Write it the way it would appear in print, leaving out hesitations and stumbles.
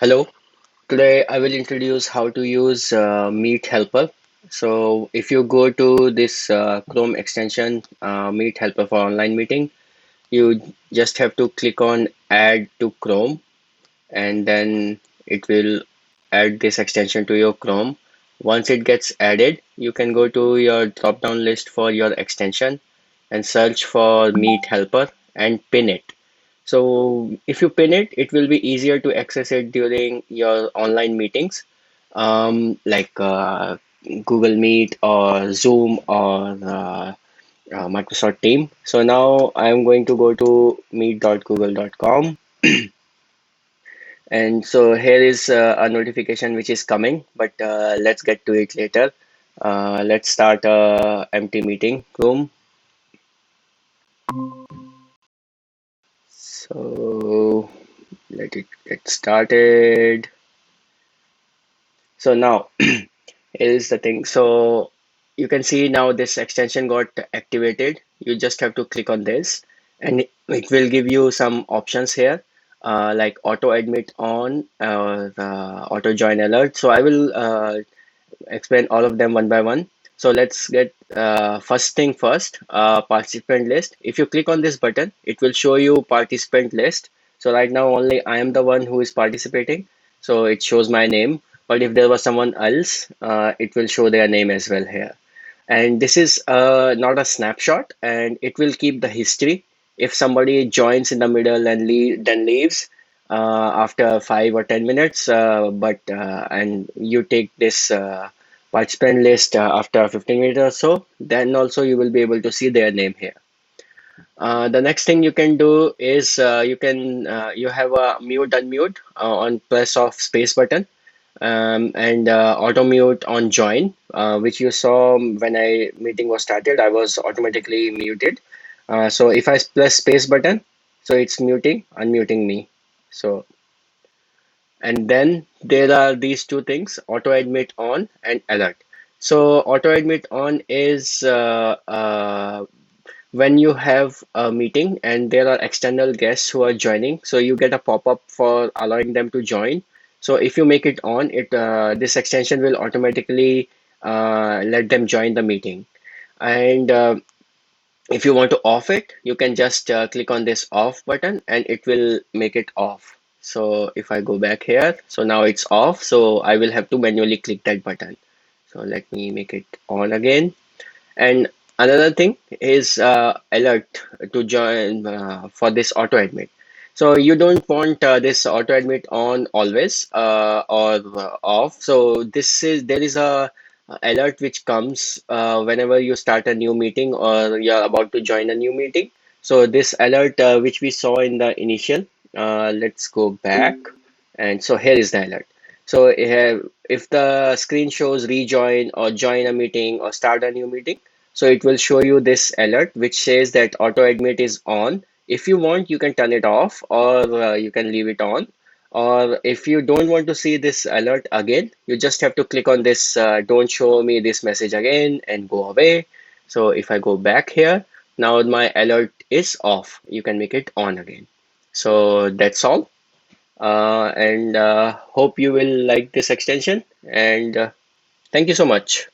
Hello, today I will introduce how to use MeetHelper. So if you go to this Chrome extension, MeetHelper for online meeting, you just have to click on Add to Chrome, and then it will add this extension to your Chrome. Once it gets added, you can go to your drop-down list for your extension and search for MeetHelper and pin it. So if you pin it, it will be easier to access it during your online meetings, like Google Meet or Zoom or Microsoft Team. So now I'm going to go to meet.google.com, and so here is a notification which is coming, but let's get to it later. Let's start a empty meeting room. So let it get started. So now is the thing. So you can see now this extension got activated. You just have to click on this, and it will give you some options here, like auto admit on or auto join alert. So I will explain all of them one by one. So let's get first thing first, participant list. If you click on this button, it will show you participant list. So right now only I am the one who is participating. So it shows my name. But if there was someone else, it will show their name as well here. And this is not a snapshot, and it will keep the history. If somebody joins in the middle and then leaves after 5 or 10 minutes, and you take this participant list after 15 minutes or so, then also you will be able to see their name here. The next thing you can do is you have a mute unmute on press of space button, and auto mute on join, which you saw when I meeting was started. I was automatically muted. So if I press space button, so it's muting, unmuting me. So and then there are these two things: auto admit on and alert. So auto admit on is when you have a meeting and there are external guests who are joining, so you get a pop-up for allowing them to join. So if you make it on, it this extension will automatically let them join the meeting. And if you want to off it, you can just click on this off button and it will make it off. So if I go back here, so now it's off, so I will have to manually click that button. So let me make it on again. And another thing is alert to join for this auto admit. So you don't want this auto admit on always or off. So there is a alert which comes whenever you start a new meeting or you're about to join a new meeting. So this alert which we saw in the initial, let's go back, and so here is the alert. So if the screen shows rejoin or join a meeting or start a new meeting, so it will show you this alert which says that auto admit is on. If you want, you can turn it off, or you can leave it on. Or if you don't want to see this alert again, you just have to click on this don't show me this message again and go away. So if I go back here, now my alert is off. You can make it on again. So that's all. And hope you will like this extension. And thank you so much.